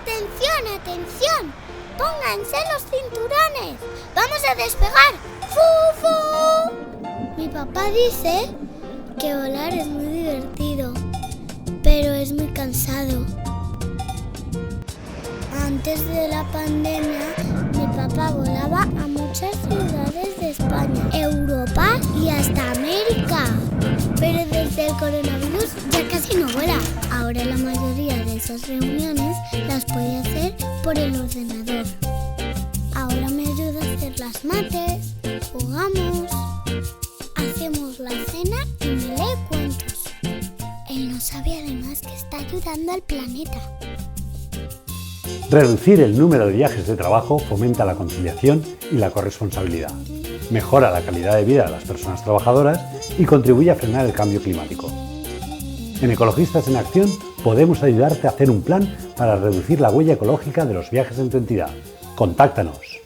¡Atención, atención! ¡Pónganse los cinturones! ¡Vamos a despegar! ¡Fu, fu! Mi papá dice que volar es muy divertido, pero es muy cansado. Antes de la pandemia, mi papá volaba a muchas ciudades de España, Europa y hasta América. Pero desde el coronavirus ya casi no vuela. Ahora la mayoría de esas reuniones las puede hacer por el ordenador. Ahora me ayuda a hacer las mates, jugamos, hacemos la cena y me lee cuentos. Él no sabe además que está ayudando al planeta. Reducir el número de viajes de trabajo fomenta la conciliación y la corresponsabilidad, mejora la calidad de vida de las personas trabajadoras y contribuye a frenar el cambio climático. En Ecologistas en Acción podemos ayudarte a hacer un plan para reducir la huella ecológica de los viajes en tu entidad. ¡Contáctanos!